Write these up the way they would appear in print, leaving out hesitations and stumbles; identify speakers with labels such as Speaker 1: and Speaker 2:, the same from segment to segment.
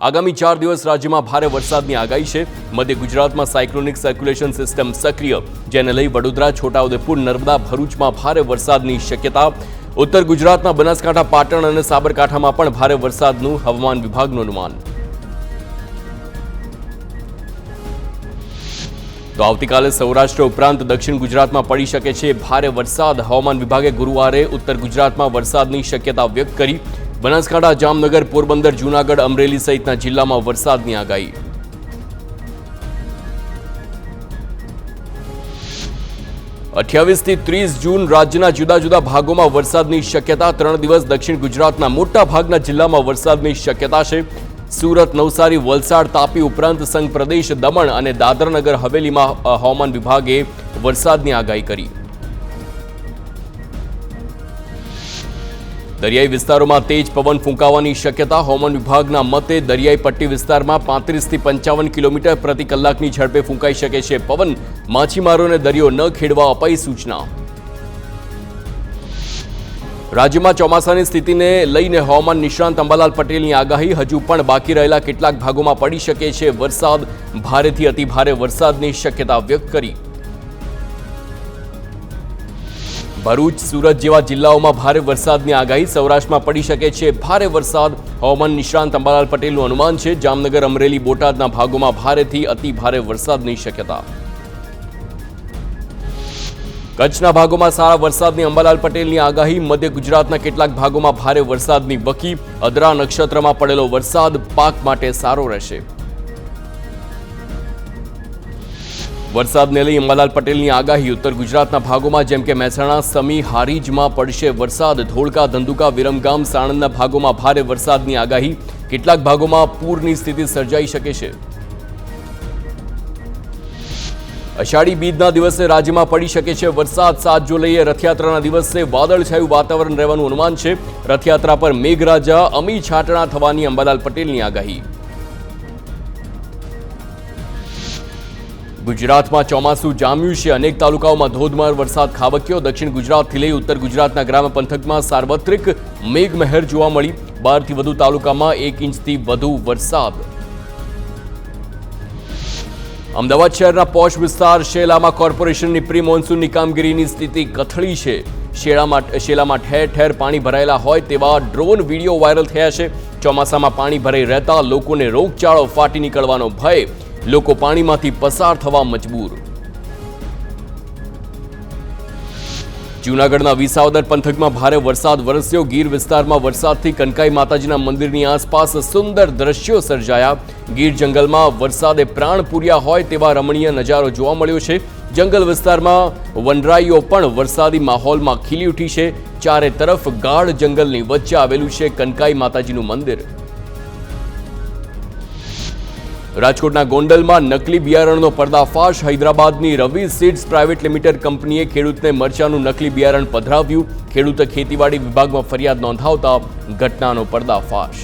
Speaker 1: આગામી 4 દિવસ રાજ્યમાં ભારે વરસાદની આગાહી છે। મધ્ય ગુજરાતમાં સાયક્લોનિક સર્ક્યુલેશન સિસ્ટમ સક્રિય, જેને લઈ વડોદરા, છોટાઉદેપુર, નર્મદા, ભરૂચમાં ભારે વરસાદની શક્યતા। ઉત્તર ગુજરાતના બનાસકાંઠા, પાટણ અને સાબરકાંઠામાં પણ ભારે વરસાદનું હવામાન વિભાગનું અનુમાન। તો આવતીકાલે સૌરાષ્ટ્ર ઉપરાંત દક્ષિણ ગુજરાતમાં પડી શકે છે ભારે વરસાદ। હવામાન વિભાગે ગુરુવારે ઉત્તર ગુજરાતમાં વરસાદની શક્યતા વ્યક્ત કરી। બનાસકાંઠા, જામનગર, પોરબંદર, જૂનાગઢ, અમરેલી સહિતના જિલ્લામાં વરસાદની આગાહી। 28 થી 30 જૂન રાજ્યના જુદા જુદા ભાગોમાં વરસાદની શક્યતા। 3 દિવસ દક્ષિણ ગુજરાતના મોટા ભાગના જિલ્લામાં વરસાદની શક્યતા છે। સુરત, નવસારી, વલસાડ, તાપી ઉપરાંત સંઘ પ્રદેશ, દમણ અને દાદરાનગર હવેલીમાં હવામાન વિભાગે વરસાદની આગાહી કરી। દરિયાઈ વિસ્તારોમાં તેજ પવન ફૂંકાવાની શક્યતા। હવામાન વિભાગના મતે દરિયાઈ પટ્ટી વિસ્તારમાં 35 થી 55 કિલોમીટર પ્રતિ કલાકની ઝડપે ફૂંકાઈ શકે છે પવન। માછીમારોને દરિયો ન ખેડવા અપાઈ સૂચના। રાજ્યમાં ચોમાસાની સ્થિતિને લઈને હવામાન નિષ્ણાંત અંબાલાલ પટેલની આગાહી। હજુ પણ બાકી રહેલા કેટલાક ભાગોમાં પડી શકે છે વરસાદ। ભારેથી અતિભારે વરસાદની શક્યતા વ્યક્ત કરી। ભરૂચ, સુરત જેવા જિલ્લાઓમાં ભારે વરસાદની આગાહી। સૌરાષ્ટ્રમાં પડી શકે છે ભારે વરસાદ, હવામાન નિષ્ણાંત અંબાલાલ પટેલનું અનુમાન છે। જામનગર, અમરેલી, બોટાદના ભાગોમાં ભારેથી અતિભારે વરસાદની શક્યતા। કચ્છના ભાગોમાં સારા વરસાદની અંબાલાલ પટેલની આગાહી। મધ્ય ગુજરાતના કેટલાક ભાગોમાં ભારે વરસાદની વકી। અદરા નક્ષત્રમાં પડેલો વરસાદ પાક માટે સારો રહેશે। વરસાદને લઈ અંબાલાલ પટેલની આગાહી। ઉત્તર ગુજરાતના ભાગોમાં જેમ કે મહેસાણા, સમી, હારીજમાં પડશે વરસાદ। ધોળકા, ધંધુકા, વિરમગામ, સાણંદના ભાગોમાં ભારે વરસાદની આગાહી। કેટલાક ભાગોમાં પૂરની સ્થિતિ સર્જાઈ શકે છે। અષાઢી બીજના દિવસે રાજ્યમાં પડી શકે છે વરસાદ। 7 જુલાઈએ રથયાત્રાના દિવસે વાદળછાયું વાતાવરણ રહેવાનું અનુમાન છે। રથયાત્રા પર મેઘરાજા, અમી છાંટણા થવાની અંબાલાલ પટેલની આગાહી। ગુજરાતમાં ચોમાસું જામ્યું છે। અનેક તાલુકાઓમાં ધોધમાર વરસાદ ખાબક્યો। દક્ષિણ ગુજરાતથી લઈ ઉત્તર ગુજરાતના ગ્રામ્ય પંથકમાં સાર્વત્રિક મેઘમહેર જોવા મળી। 12 થી વધુ તાલુકામાં 1 ઇંચથી વધુ વરસાદ। અમદાવાદ શહેરના પોશ વિસ્તાર શેલામાં કોર્પોરેશનની પ્રી મોન્સૂનની કામગીરીની સ્થિતિ કથળી છે। શેલામાં ઠેર ઠેર પાણી ભરાયેલા હોય તેવા ડ્રોન વિડીયો વાયરલ થયા છે। ચોમાસામાં પાણી ભરાઈ રહેતા લોકોને રોગચાળો ફાટી નીકળવાનો ભય। લોકો પાણીમાંથી પસાર થવા મજબૂર। જૂનાગઢના વિસાવદર પંથકમાં ભારે વરસાદ વરસ્યો। ગીર વિસ્તારમાં વરસાદથી કનકાઈ માતાજીના મંદિરની આસપાસ સુંદર દ્રશ્યો સર્જાયા। ગીર જંગલમાં વરસાદે પ્રાણ પૂર્યા હોય તેવા રમણીય નજારો જોવા મળ્યો છે। જંગલ વિસ્તારમાં વનરાઈઓ પણ વરસાદી માહોલમાં ખીલી ઉઠી છે। ચારે તરફ ગાઢ જંગલની વચ્ચે આવેલું છે કનકાઈ માતાજીનું મંદિર। રાજકોટના ગોંડલમાં નકલી બિયારણનો પર્દાફાશ। હૈદરાબાદની રવિ સીડ્સ પ્રાઇવેટ લિમિટેડ કંપનીએ ખેડૂતને મરચાનું નકલી બિયારણ પધરાવ્યું। ખેડૂતે ખેતીવાડી વિભાગમાં ફરિયાદ નોંધાવતા ઘટનાનો પર્દાફાશ।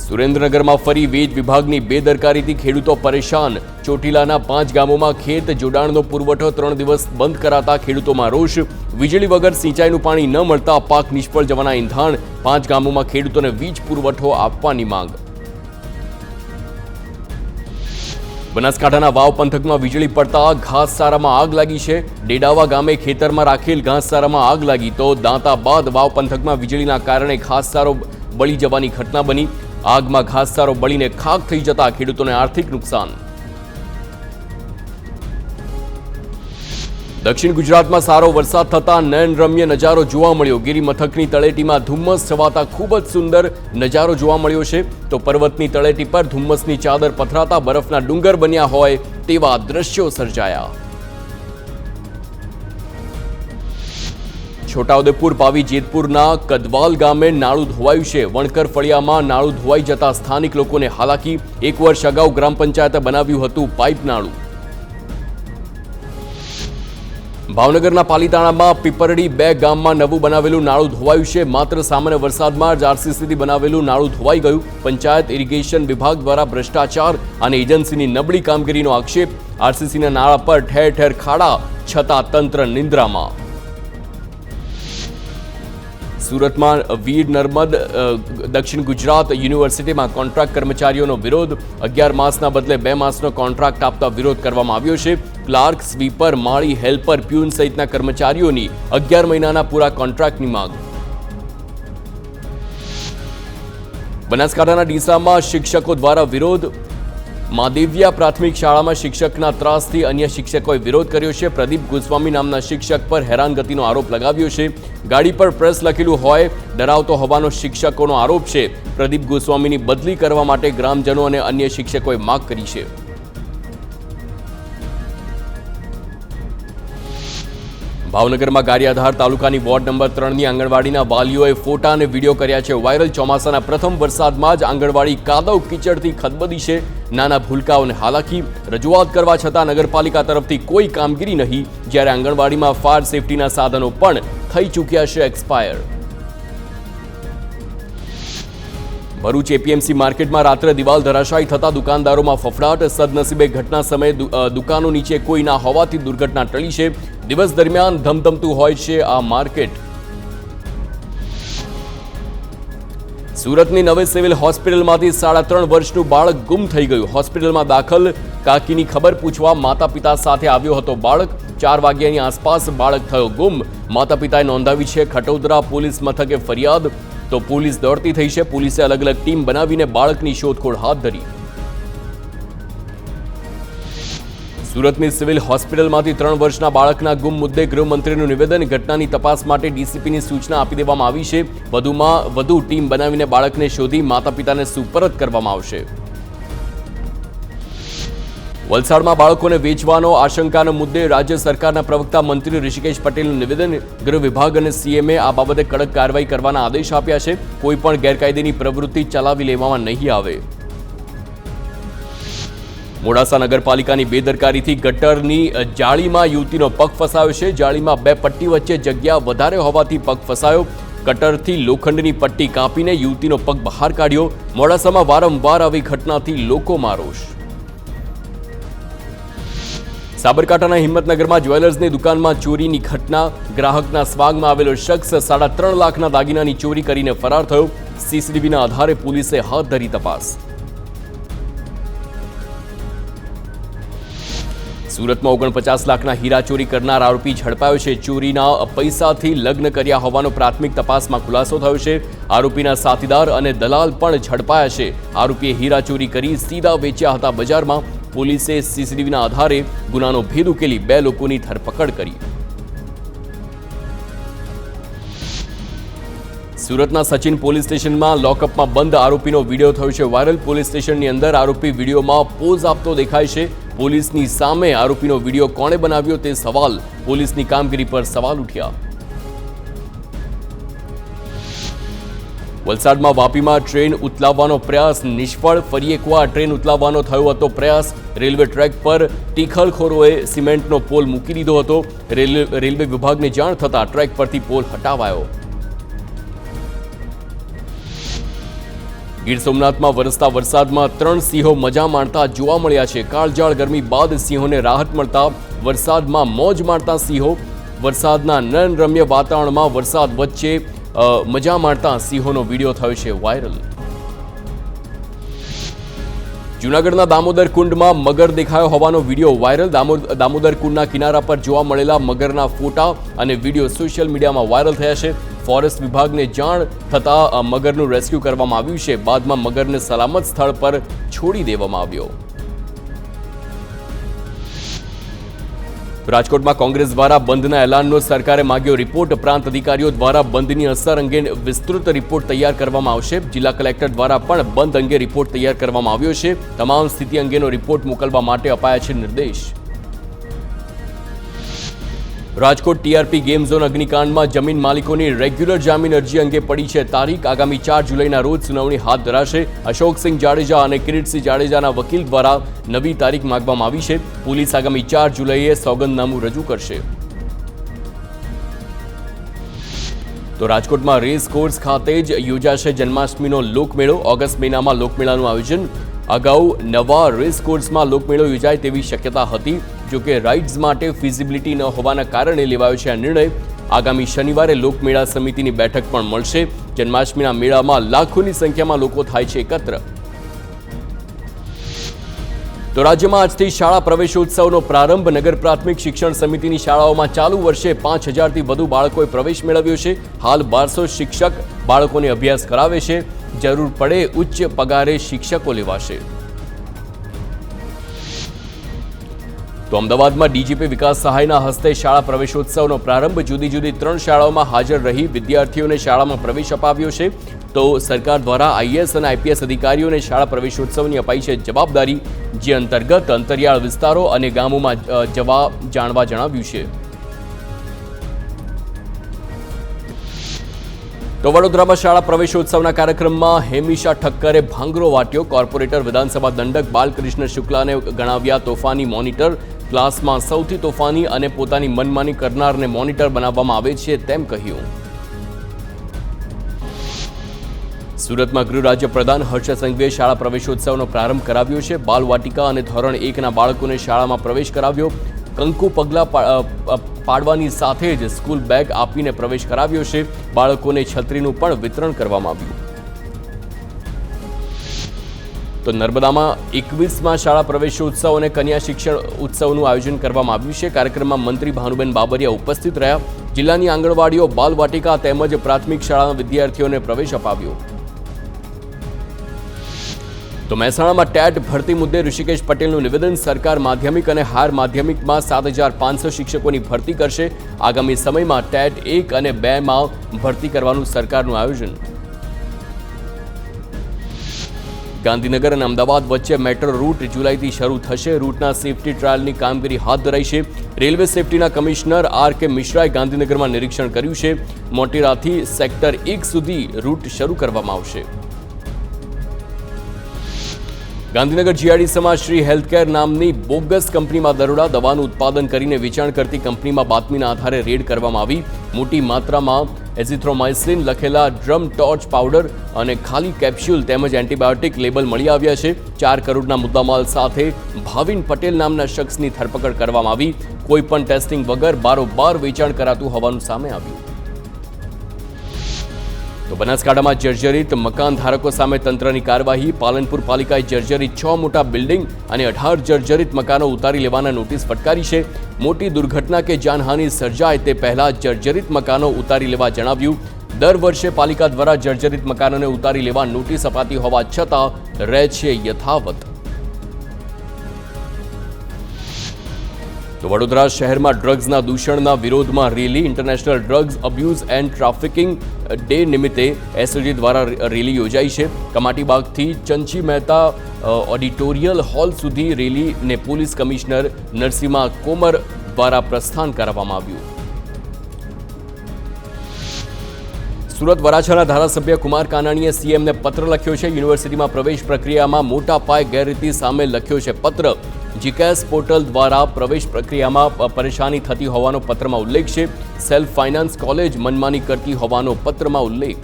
Speaker 1: સુરેન્દ્રનગરમાં ફરી વીજ વિભાગની બેદરકારીથી ખેડૂતો પરેશાન। ચોટીલાના 5 ગામોમાં ખેત જોડાણનો પુરવઠો 3 દિવસ બંધ કરાતા ખેડૂતોમાં રોષ। વીજળી વગર સિંચાઈનું પાણી ન મળતા પાક નિષ્ફળ જવાના ઇંધાણ। 5 ગામોમાં ખેડૂતોને વીજ પુરવઠો આપવાની માંગ। બનાસકાંઠાના વાવ પંથકમાં વીજળી પડતા ઘાસચારામાં આગ લાગી છે। ડેડાવા ગામે ખેતરમાં રાખેલ ઘાસચારામાં આગ લાગી તો દાંતા બાદ વાવ પંથકમાં વીજળીના કારણે ઘાસચારો બળી જવાની ઘટના બની। આગમાં ઘાસચારો બળીને ખાખ થઈ જતા ખેડૂતોને આર્થિક નુકસાન। દક્ષિણ ગુજરાતમાં સારો વરસાદ થતા નયનરમ્ય નજારો જોવા મળ્યો। ગિરી મથકની તળેટીમાં ધુમ્મસ છવાતા ખૂબ જ સુંદર નજારો જોવા મળ્યો છે તો પર્વતની તળેટી પર ધુમ્મસની ચાદર પથરાતા બરફના ડુંગર બન્યા હોય તેવા દ્રશ્યો સર્જાયા। છોટાઉદેપુર પાવી જેતપુરના કદવાલ ગામે નાળું ધોવાયું છે। વણકર ફળિયામાં નાળું ધોવાઈ જતા સ્થાનિક લોકોને હાલાકી। 1 વર્ષ અગાઉ ગ્રામ પંચાયતે બનાવ્યું હતું પાઇપ નાળું। ભાવનગરના પાલીતાણામાં પીપરડી 2 ગામમાં નવું બનાવેલું નાળું ધોવાયું છે। માત્ર સામાન્ય વરસાદમાં જ આરસીસીથી બનાવેલું નાળું ધોવાઈ ગયું। પંચાયત ઇરિગેશન વિભાગ દ્વારા ભ્રષ્ટાચાર અને એજન્સીની નબળી કામગીરીનો આક્ષેપ। આરસીસીના નાળા પર ઠેર ઠેર ખાડા, છતાં તંત્ર નિંદ્રામાં। સુરતમાં વીર નર્મદ દક્ષિણ ગુજરાત યુનિવર્સિટીમાં કોન્ટ્રાક્ટ કર્મચારીઓનો વિરોધ 11 માસના બદલે 2 માસનો કોન્ટ્રાક્ટ આપતા વિરોધ કરવામાં આવ્યો છે. ક્લાર્ક, સ્વીપર, માળી, હેલ્પર, પ્યુન સહિતના કર્મચારીઓની 11 મહિનાના પૂરા કોન્ટ્રાક્ટની માંગ. બનાસકાંઠાના ડીસામાં શિક્ષકો દ્વારા વિરોધ. માદેવિયા પ્રાથમિક શાળામાં શિક્ષકના ત્રાસથી અન્ય શિક્ષકોએ વિરોધ કર્યો છે. પ્રદીપ ગોસ્વામી નામના શિક્ષક પર હેરાનગતિનો આરોપ લગાવ્યો છે. ગાડી પર પ્રેસ લખેલું હોય ડરાવતો હોવાનો શિક્ષકોનો આરોપ છે. પ્રદીપ ગોસ્વામીની બદલી કરવા માટે ગ્રામજનો અને અન્ય શિક્ષકોએ માંગ કરી છે. ભાવનગરમાં ગારિયાધાર તાલુકાની વોર્ડ નંબર 3ની આંગણવાડીના વાલીઓએ ફોટા અને વિડીયો કર્યા છે વાયરલ. ચોમાસાના પ્રથમ વરસાદમાં જ આંગણવાડી કાદવ કીચડથી ખદબદી છે. નાના ભૂલકાઓને હાલાકી. રજૂઆત કરવા છતાં નગરપાલિકા તરફથી કોઈ કામગીરી નહીં. જ્યારે આંગણવાડીમાં ફાયર સેફટીના સાધનો પણ થઈ ચૂક્યા છે એક્સપાયર. ભરૂચ એપીએમસી માર્કેટમાં રાત્રે દિવાલ ધરાશાયી થતા દુકાનદારોમાં ફફડાટ. સદનસીબે ઘટના સમયે દુકાનો નીચે કોઈ ના હોવાથી દુર્ઘટના ટળી છે. દિવસ દરમિયાન ધમધમતું હોય છે આ માર્કેટ. સુરતની નવી સિવિલ હોસ્પિટલમાંથી 3.5 વર્ષનું બાળક ગુમ થઈ ગયું. હોસ્પિટલમાં દાખલ કાકીની ખબર પૂછવા માતા પિતા સાથે આવ્યો હતો બાળક. 4 વાગ્યાની આસપાસ બાળક થયો ગુમ. માતા પિતાએ નોંધાવી છે ખટોદરા પોલીસ મથકે ફરિયાદ. તો પોલીસ દોડતી થઈ છે. પોલીસે અલગ અલગ ટીમ બનાવીને બાળકની શોધખોળ હાથ ધરી. સુરતની સિવિલ હોસ્પિટલમાંથી 3 વર્ષના બાળકના ગુમ મુદ્દે ગૃહમંત્રીનું નિવેદન. ઘટનાની તપાસ માટે ડીસીપીની સૂચના આપી દેવામાં આવી છે. વધુ ટીમ બનાવીને બાળકને શોધી માતા પિતાને સુપરત કરવામાં આવશે. વલસાડમાં બાળકોને વેચવાનો આશંકાનો મુદ્દે રાજ્ય સરકારના પ્રવક્તા મંત્રી ઋષિકેશ પટેલનું નિવેદન. ગૃહ વિભાગ અને સીએમએ આ બાબતે કડક કાર્યવાહી કરવાના આદેશ આપ્યા છે. કોઈ પણ ગેરકાયદેની પ્રવૃત્તિ ચલાવી લેવામાં નહીં આવે. મોડાસા નગરપાલિકાની બેદરકારીથી ગટરની જાળીમાં યુવતીનો પગ ફસાયો છે. જાળીમાં 2 પટ્ટી વચ્ચે જગ્યા વધારે હોવાથી પગ ફસાયો. કટરથી લોખંડની પટ્ટી કાપીને યુવતીનો પગ બહાર કાઢ્યો. મોડાસામાં વારંવાર આવી ઘટનાથી લોકોમાં રોષ. સાબરકાંઠાના હિંમતનગરમાં જ્વેલર્સની દુકાનમાં ચોરીની ઘટના. ગ્રાહકના સ્વાગમાં આવેલો શખ્સ 3.5 લાખના દાગીનાની ચોરી કરીને ફરાર થયો. સીસીટીવીના આધારે પોલીસે હાથ ધરી તપાસ. સુરતમાં 49 લાખના હીરા ચોરી કરનાર આરોપી ઝડપાયો છે. ચોરીના પૈસાથી લગ્ન કર્યા હોવાનો પ્રાથમિક તપાસમાં ખુલાસો થયો છે. આરોપીના સાથીદાર અને દલાલ પણ ઝડપાયા છે. આરોપીએ હીરા ચોરી કરી સીધા વેચ્યા હતા બજારમાં. પોલીસે સીસીટીવીના આધારે ગુનાનો ભેદ ઉકેલી 2 લોકોની ધરપકડ કરી. સુરતના સચિન પોલીસ સ્ટેશનમાં લોકઅપમાં બંધ આરોપીનો વિડીયો થયો છે વાયરલ. પોલીસ સ્ટેશનની અંદર આરોપી વિડીયોમાં પોઝ આપતો દેખાય છે. પોલીસની સામે આરોપીનો વિડીયો કોણે બનાવ્યો તે સવાલ. પોલીસની કામગીરી પર સવાલ ઉઠ્યા. વલસાડમાં વાપીમાં ટ્રેન ઉથલાવવાનો પ્રયાસ નિષ્ફળ. ફરી એકવાર ટ્રેન ઉથલાવવાનો થયો હતો પ્રયાસ. રેલવે ટ્રેક પર ટીખલખોરોએ સિમેન્ટનો પોલ મૂકી દીધો હતો. રેલવે વિભાગને જાણ થતાં ટ્રેક પરથી પોલ હટાવાયો. ગીર સોમનાથમાં વરસતા વરસાદમાં 3 સિંહો મજા માણતા જોવા મળ્યા છે. કાળઝાળ ગરમી બાદ સિંહોને રાહત મળતા વરસાદમાં મોજ માણતા સિંહો. વરસાદના નયનરમ્ય વાતાવરણમાં વરસાદ વચ્ચે મજા માણતા સિંહોનો વિડીયો થયો છે વાયરલ. જૂનાગઢના દામોદર કુંડમાં મગર દેખાયો હોવાનો વિડીયો વાયરલ. દામોદર કુંડના કિનારા પર જોવા મળેલા મગરના ફોટા અને વિડીયો સોશિયલ મીડિયામાં વાયરલ થયા છે. ફોરેસ્ટ વિભાગને જાણ થતાં મગરનું રેસ્ક્યુ કરવામાં આવ્યું છે. બાદમાં મગરને સલામત સ્થળ પર છોડી દેવામાં આવ્યો. રાજકોટમાં કોંગ્રેસ દ્વારા બંધના એલાનનો સરકારે માંગ્યો રિપોર્ટ. પ્રાંત અધિકારીઓ દ્વારા બંધની અસર અંગે વિસ્તૃત રિપોર્ટ તૈયાર કરવામાં આવશે. જિલ્લા કલેક્ટર દ્વારા પણ બંધ અંગે રિપોર્ટ તૈયાર કરવામાં આવ્યો છે. તમામ સ્થિતિ અંગેનો રિપોર્ટ મોકલવા માટે અપાયા છે નિર્દેશ. રાજકોટ ટીઆરપી ગેમ ઝોન અગ્નિકાંડમાં જમીન માલિકોની રેગ્યુલર જામીન અરજી અંગે પડી છે તારીખ. આગામી 4 જુલાઈના રોજ સુનાવણી હાથ ધરાશે. અશોકસિંહ જાડેજા અને કિરીટસિંહ જાડેજાના વકીલ દ્વારા નવી તારીખ માંગવામાં આવી છે. પોલીસ આગામી 4 જુલાઈએ સોગંદનામું રજૂ કરશે. તો રાજકોટમાં રેસ કોર્સ ખાતે જ યોજાશે જન્માષ્ટમીનો લોકમેળો. ઓગસ્ટ મહિનામાં લોકમેળાનું આયોજન. અગાઉ નવા રેસ કોર્સમાં લોકમેળો યોજાય તેવી શક્યતા હતી. જોકે રાઇડ્સ માટે ફિઝિબિલિટી ન હોવાના કારણે લેવાયો છે આ નિર્ણય. આગામી શનિવારે લોકમેળા સમિતિની બેઠક પણ મળશે। જન્માષ્ટમીના મેળામાં લાખોની સંખ્યામાં લોકો થાય છે એકત્ર। તો રાજ્યમાં આજથી શાળા પ્રવેશોત્સવનો પ્રારંભ। નગર પ્રાથમિક શિક્ષણ સમિતિની શાળાઓમાં ચાલુ વર્ષે 5000થી વધુ બાળકોએ પ્રવેશ મેળવ્યો છે। હાલ 1200 શિક્ષક બાળકોને અભ્યાસ કરાવે છે। જરૂર પડે ઉચ્ચ પગારે શિક્ષકો લેવાશે। તો અમદાવાદમાં ડીજીપી વિકાસ સહાયના હસ્તે શાળા પ્રવેશોત્સવનો પ્રારંભ। જુદી જુદી 3 શાળાઓમાં હાજર રહી વિદ્યાર્થીઓને શાળામાં પ્રવેશ અપાવ્યો છે। તો સરકાર દ્વારા આઈએએસ અને આઈપીએસ અધિકારીઓને શાળા પ્રવેશોત્સવની અપાઈ છે જવાબદારી, જે અંતર્ગત અંતરિયાળ વિસ્તારો અને ગામોમાં જવા જાણવા જણાવ્યું છે। તો વડોદરામાં શાળા પ્રવેશોત્સવના કાર્યક્રમમાં હેમિશા ઠક્કરે ભાંગરો વાટ્યો। કોર્પોરેટર વિધાનસભા દંડક બાલકૃષ્ણ શુક્લાને ગણાવ્યા તોફાની મોનિટર। ક્લાસમાં સૌથી તોફાની અને પોતાની મનમાની કરનારને મોનિટર બનાવવામાં આવે છે તેમ કહ્યું। સુરતમાં ગૃહ રાજ્ય પ્રધાન હર્ષ સંઘવીએ શાળા પ્રવેશોત્સવનો પ્રારંભ કરાવ્યો છે। બાલવાટિકા અને ધોરણ 1ના બાળકોને શાળામાં પ્રવેશ કરાવ્યો। કંકુ પગલા પાડવાની સાથે જ સ્કૂલ બેગ આપીને પ્રવેશ કરાવ્યો છે। બાળકોને છત્રીનું પણ વિતરણ કરવામાં આવ્યું। તો નર્મદામાં 21માં શાળા પ્રવેશોત્સવ અને કન્યા શિક્ષણ ઉત્સવનું આયોજન કરવામાં આવ્યું છે। કાર્યક્રમમાં મંત્રી ભાનુબેન બાબરિયા ઉપસ્થિત રહ્યા। જિલ્લાની આંગણવાડીઓ, બાલવાટિકા તેમજ પ્રાથમિક શાળાના વિદ્યાર્થીઓને પ્રવેશ અપાવ્યો। તો મહેસાણામાં ટેટ ભરતી મુદ્દે ઋષિકેશ પટેલનું નિવેદન। સરકાર માધ્યમિક અને હાયર માધ્યમિકમાં 7500 શિક્ષકોની ભરતી કરશે। આગામી સમયમાં ટેટ 1 અને 2માં ભરતી કરવાનું સરકારનું આયોજન। ગાંધીનગર અને અમદાવાદ વચ્ચે મેટ્રો રૂટ જુલાઈથી શરૂ થશે। રૂટના સેફટી ટ્રાયલની કામગીરી હાથ ધરાઈ છે। રેલવે સેફટીના કમિશનર આર.કે. મિશ્રાએ ગાંધીનગરમાં નિરીક્ષણ કર્યું છે। મોટેરાથી સેક્ટર 1 સુધી રૂટ શરૂ કરવામાં આવશે। ગાંધીનગર જીઆઈડીસીમાં શ્રી હેલ્થકેર નામની બોગસ કંપનીમાં દરોડા। દવાનું ઉત્પાદન કરીને વેચાણ કરતી કંપનીમાં બાતમીના આધારે રેડ કરવામાં આવી। મોટી માત્રામાં એઝિથ્રોમાઇસિન લખેલા ડ્રમ ટોર્ચ પાવડર અને ખાલી કેપ્સ્યુલ તેમજ એન્ટીબાયોટિક લેબલ મળી આવ્યા છે। 4 કરોડના મુદ્દામાલ સાથે ભાવિન પટેલ નામના શખ્સની ધરપકડ કરવામાં આવી। કોઈપણ ટેસ્ટિંગ વગર બારોબાર વેચાણ કરાતું હોવાનું સામે આવ્યું। તો બનાસકાંઠામાં જર્જરિત મકાન ધારકો સામે તંત્રની કાર્યવાહી। પાલનપુર પાલિકાએ જર્જરિત 6 મોટા બિલ્ડિંગ અને 18 જર્જરિત મકાનો ઉતારી લેવાના નોટિસ ફટકારી છે। મોટી દુર્ઘટના કે જાનહાનિ સર્જાય તે પહેલા જર્જરિત મકાનો ઉતારી લેવા જણાવ્યું। દર વર્ષે પાલિકા દ્વારા જર્જરિત મકાનોને ઉતારી લેવા નોટિસ અપાતી હોવા છતાં રહે છે યથાવત। તો વડોદરા શહેરમાં ડ્રગ્સના દૂષણના વિરોધમાં rally. International drugs abuse and trafficking day નિમિત્તે એસઓજી દ્વારા રેલી યોજાઈ છે। કમાટીબાગથી ચંચી મહેતા ઓડિટોરિયલ હોલ સુધી રેલીને પોલીસ કમિશનર નરસિંહા કોમર દ્વારા પ્રસ્થાન કરાવવામાં આવ્યું। સુરત વરાછાના ધારાસભ્ય કુમાર કાનાણીએ સીએમને પત્ર લખ્યો છે। યુનિવર્સિટીમાં પ્રવેશ પ્રક્રિયામાં મોટા પાયે ગેરરીતિ સામે લખ્યો છે પત્ર। જીકેએસ પોર્ટલ દ્વારા પ્રવેશ પ્રક્રિયામાં પરેશાની થતી હોવાનો પત્રમાં ઉલ્લેખ છે। સેલ્ફ ફાઇનાન્સ કોલેજ મનમાની કરતી હોવાનો પત્રમાં ઉલ્લેખ।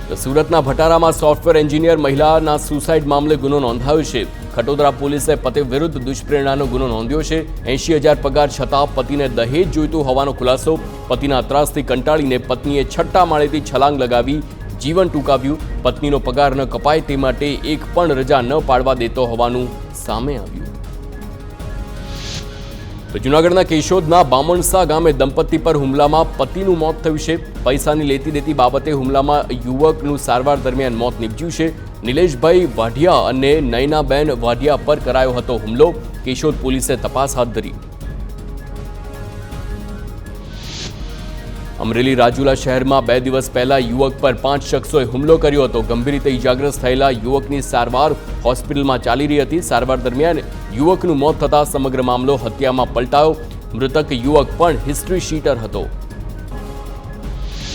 Speaker 1: તો સુરતના ભટારામાં સોફ્ટવેર એન્જિનિયર મહિલાના સુસાઇડ મામલે ગુનો નોંધાયો છે। ખટોદરા પોલીસે પતિ વિરુદ્ધ દુષ્પ્રેરણાનો ગુનો નોંધ્યો છે। 80,000 પગાર છતાં પતિને દહેજ જોઈતું હોવાનો ખુલાસો। પતિના ત્રાસથી કંટાળીને પત્નીએ 6ઠ્ઠા માળેથી છલાંગ લગાવી જીવન ટૂંકાવ્યું। પત્નીનો પગાર ન કપાય તે માટે એક પણ રજા ન પાડવા દેતો હોવાનું સામે આવ્યું। તો જૂનાગઢના કેશોદના બામણસા ગામે દંપતી પર હુમલામાં પતિનું મોત થયું છે। પૈસાની લેતી દેતી બાબતે હુમલામાં યુવકનું સારવાર દરમિયાન મોત નીપજ્યું છે। નિલેશભાઈ વાઢિયા અને નયનાબેન વાઢિયા પર કરાયો હતો હુમલો। કેશોદ પોલીસે તપાસ હાથ ધરી। અમરેલી રાજુલા શહેરમાં 2 દિવસ પહેલા યુવક પર 5 શખ્સોએ હુમલો કર્યો હતો। ગંભીર રીતે ઇજાગ્રસ્ત થયેલા યુવકની સારવાર હોસ્પિટલમાં ચાલી રહી હતી। સારવાર દરમિયાન યુવકનું મોત થતાં સમગ્ર મામલો હત્યામાં પલટાયો। મૃતક યુવક પણ હિસ્ટ્રી શીટર હતો।